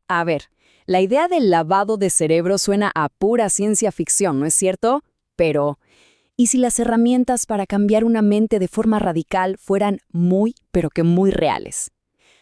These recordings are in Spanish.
A ver, la idea del lavado de cerebro suena a pura ciencia ficción, ¿no es cierto? Pero, ¿y si las herramientas para cambiar una mente de forma radical fueran muy, pero que muy reales?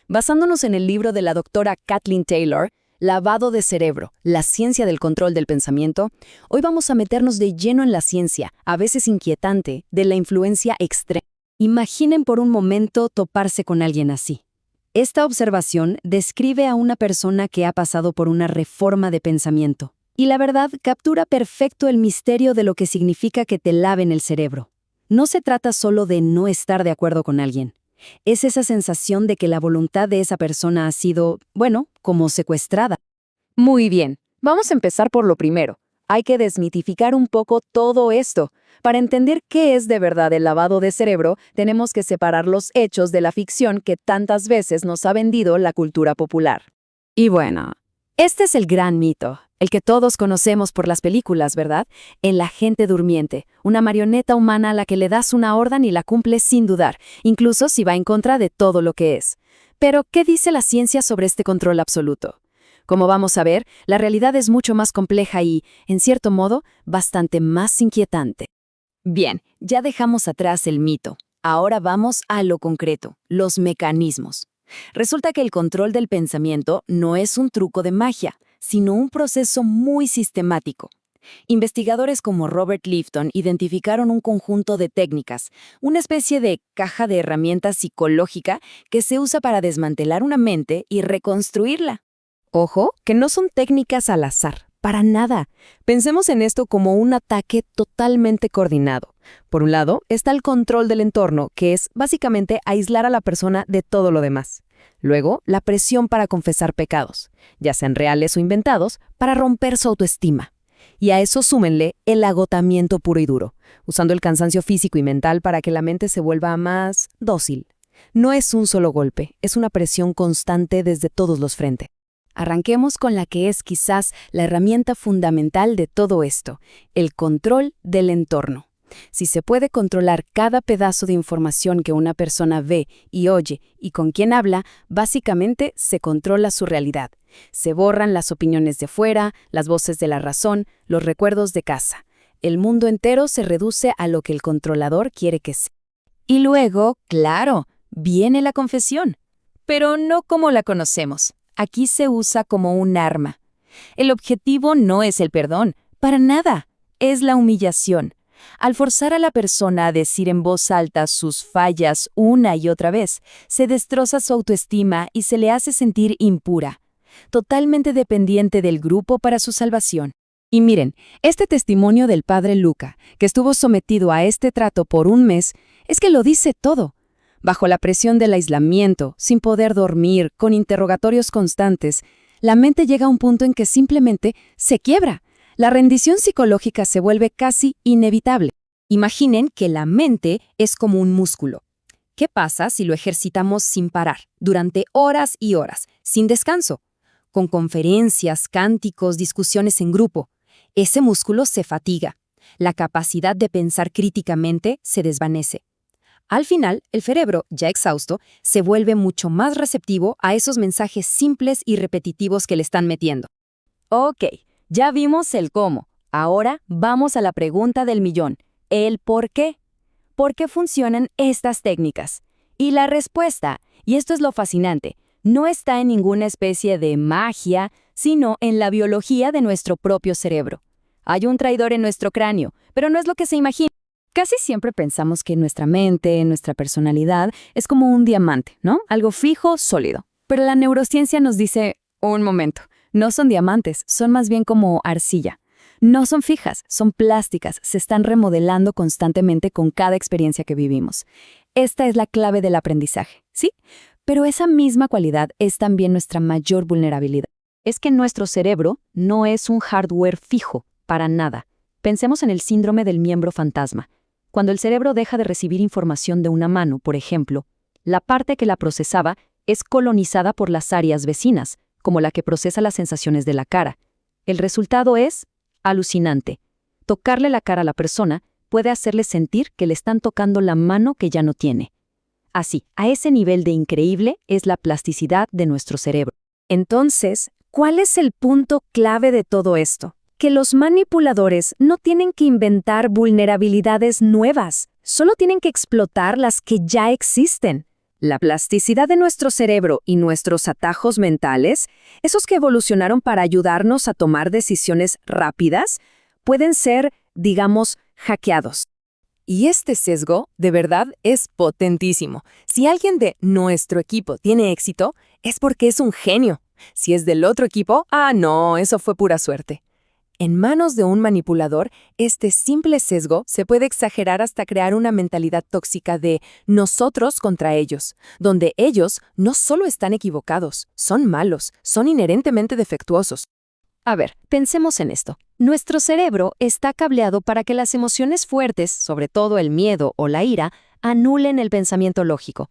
Basándonos en el libro de la doctora Kathleen Taylor, Lavado de cerebro, la ciencia del control del pensamiento, hoy vamos a meternos de lleno en la ciencia, a veces inquietante, de la influencia extrema. Imaginen por un momento toparse con alguien así. Esta observación describe a una persona que ha pasado por una reforma de pensamiento. Y la verdad captura perfecto el misterio de lo que significa que te laven el cerebro. No se trata solo de no estar de acuerdo con alguien. Es esa sensación de que la voluntad de esa persona ha sido, bueno, como secuestrada. Muy bien, vamos a empezar por lo primero. Hay que desmitificar un poco todo esto. Para entender qué es de verdad el lavado de cerebro, tenemos que separar los hechos de la ficción que tantas veces nos ha vendido la cultura popular. Y bueno, este es el gran mito, el que todos conocemos por las películas, ¿verdad? El agente durmiente, una marioneta humana a la que le das una orden y la cumple sin dudar, incluso si va en contra de todo lo que es. Pero, ¿qué dice la ciencia sobre este control absoluto? Como vamos a ver, la realidad es mucho más compleja y, en cierto modo, bastante más inquietante. Bien, ya dejamos atrás el mito. Ahora vamos a lo concreto, los mecanismos. Resulta que el control del pensamiento no es un truco de magia, sino un proceso muy sistemático. Investigadores como Robert Lifton identificaron un conjunto de técnicas, una especie de caja de herramientas psicológica que se usa para desmantelar una mente y reconstruirla. Ojo, que no son técnicas al azar, para nada. Pensemos en esto como un ataque totalmente coordinado. Por un lado, está el control del entorno, que es básicamente aislar a la persona de todo lo demás. Luego, la presión para confesar pecados, ya sean reales o inventados, para romper su autoestima. Y a eso súmenle el agotamiento puro y duro, usando el cansancio físico y mental para que la mente se vuelva más dócil. No es un solo golpe, es una presión constante desde todos los frentes. Arranquemos con la que es quizás la herramienta fundamental de todo esto, el control del entorno. Si se puede controlar cada pedazo de información que una persona ve y oye y con quien habla, básicamente se controla su realidad. Se borran las opiniones de fuera, las voces de la razón, los recuerdos de casa. El mundo entero se reduce a lo que el controlador quiere que sea. Y luego, claro, viene la confesión. Pero no como la conocemos. Aquí se usa como un arma. El objetivo no es el perdón, para nada, es la humillación. Al forzar a la persona a decir en voz alta sus fallas una y otra vez, se destroza su autoestima y se le hace sentir impura, totalmente dependiente del grupo para su salvación. Y miren, este testimonio del padre Luca, que estuvo sometido a este trato por un mes, es que lo dice todo. Bajo la presión del aislamiento, sin poder dormir, con interrogatorios constantes, la mente llega a un punto en que simplemente se quiebra. La rendición psicológica se vuelve casi inevitable. Imaginen que la mente es como un músculo. ¿Qué pasa si lo ejercitamos sin parar, durante horas y horas, sin descanso? Con conferencias, cánticos, discusiones en grupo. Ese músculo se fatiga. La capacidad de pensar críticamente se desvanece. Al final, el cerebro, ya exhausto, se vuelve mucho más receptivo a esos mensajes simples y repetitivos que le están metiendo. Ok, ya vimos el cómo. Ahora vamos a la pregunta del millón, el por qué. ¿Por qué funcionan estas técnicas? Y la respuesta, y esto es lo fascinante, no está en ninguna especie de magia, sino en la biología de nuestro propio cerebro. Hay un traidor en nuestro cráneo, pero no es lo que se imagina. Casi siempre pensamos que nuestra mente, nuestra personalidad, es como un diamante, ¿no? Algo fijo, sólido. Pero la neurociencia nos dice, un momento, no son diamantes, son más bien como arcilla. No son fijas, son plásticas, se están remodelando constantemente con cada experiencia que vivimos. Esta es la clave del aprendizaje, ¿sí? Pero esa misma cualidad es también nuestra mayor vulnerabilidad. Es que nuestro cerebro no es un hardware fijo, para nada. Pensemos en el síndrome del miembro fantasma. Cuando el cerebro deja de recibir información de una mano, por ejemplo, la parte que la procesaba es colonizada por las áreas vecinas, como la que procesa las sensaciones de la cara. El resultado es alucinante. Tocarle la cara a la persona puede hacerle sentir que le están tocando la mano que ya no tiene. Así, a ese nivel de increíble es la plasticidad de nuestro cerebro. Entonces, ¿Cuál es el punto clave de todo esto? Que los manipuladores no tienen que inventar vulnerabilidades nuevas, solo tienen que explotar las que ya existen. La plasticidad de nuestro cerebro y nuestros atajos mentales, esos que evolucionaron para ayudarnos a tomar decisiones rápidas, pueden ser, digamos, hackeados. Y este sesgo, de verdad, es potentísimo. Si alguien de nuestro equipo tiene éxito, es porque es un genio. Si es del otro equipo, no, eso fue pura suerte. En manos de un manipulador, este simple sesgo se puede exagerar hasta crear una mentalidad tóxica de nosotros contra ellos, donde ellos no solo están equivocados, son malos, son inherentemente defectuosos. A ver, pensemos en esto. Nuestro cerebro está cableado para que las emociones fuertes, sobre todo el miedo o la ira, anulen el pensamiento lógico.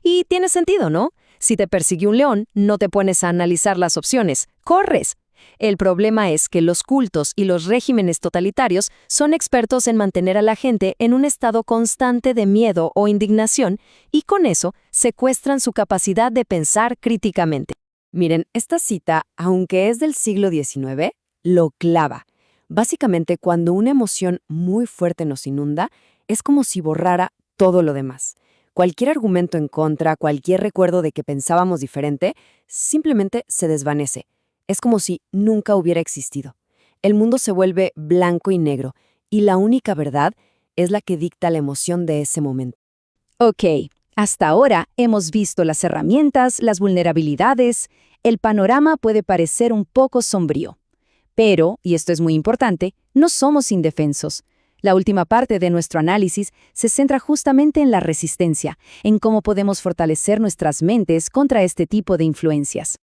Y tiene sentido, ¿no? Si te persigue un león, no te pones a analizar las opciones, corres. El problema es que los cultos y los regímenes totalitarios son expertos en mantener a la gente en un estado constante de miedo o indignación y con eso secuestran su capacidad de pensar críticamente. Miren, esta cita, aunque es del siglo XIX, lo clava. Básicamente, cuando una emoción muy fuerte nos inunda, es como si borrara todo lo demás. Cualquier argumento en contra, cualquier recuerdo de que pensábamos diferente, simplemente se desvanece. Es como si nunca hubiera existido. El mundo se vuelve blanco y negro, y la única verdad es la que dicta la emoción de ese momento. Ok, hasta ahora hemos visto las herramientas, las vulnerabilidades. El panorama puede parecer un poco sombrío. Pero, y esto es muy importante, no somos indefensos. La última parte de nuestro análisis se centra justamente en la resistencia, en cómo podemos fortalecer nuestras mentes contra este tipo de influencias.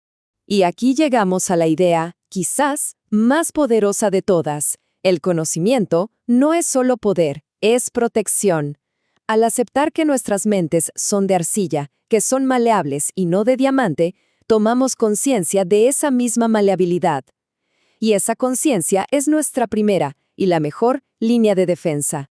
Y aquí llegamos a la idea, quizás, más poderosa de todas. El conocimiento no es solo poder, es protección. Al aceptar que nuestras mentes son de arcilla, que son maleables y no de diamante, tomamos conciencia de esa misma maleabilidad. Y esa conciencia es nuestra primera y la mejor línea de defensa.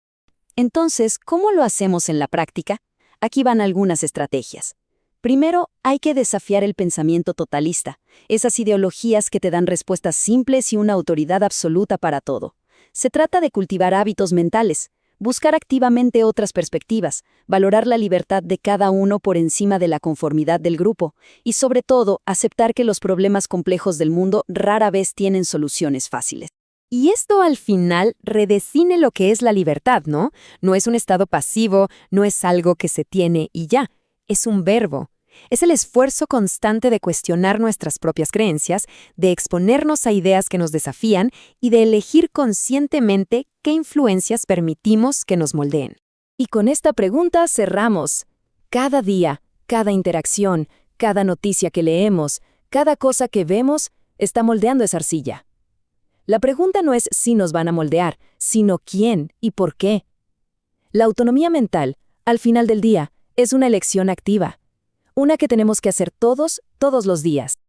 Entonces, ¿cómo lo hacemos en la práctica? Aquí van algunas estrategias. Primero, hay que desafiar el pensamiento totalista, esas ideologías que te dan respuestas simples y una autoridad absoluta para todo. Se trata de cultivar hábitos mentales, buscar activamente otras perspectivas, valorar la libertad de cada uno por encima de la conformidad del grupo, y sobre todo, aceptar que los problemas complejos del mundo rara vez tienen soluciones fáciles. Y esto al final redefine lo que es la libertad, ¿no? No es un estado pasivo, no es algo que se tiene y ya, es un verbo. Es el esfuerzo constante de cuestionar nuestras propias creencias, de exponernos a ideas que nos desafían y de elegir conscientemente qué influencias permitimos que nos moldeen. Y con esta pregunta cerramos. Cada día, cada interacción, cada noticia que leemos, cada cosa que vemos, está moldeando esa arcilla. La pregunta no es si nos van a moldear, sino quién y por qué. La autonomía mental, al final del día, es una elección activa. Una que tenemos que hacer todos los días.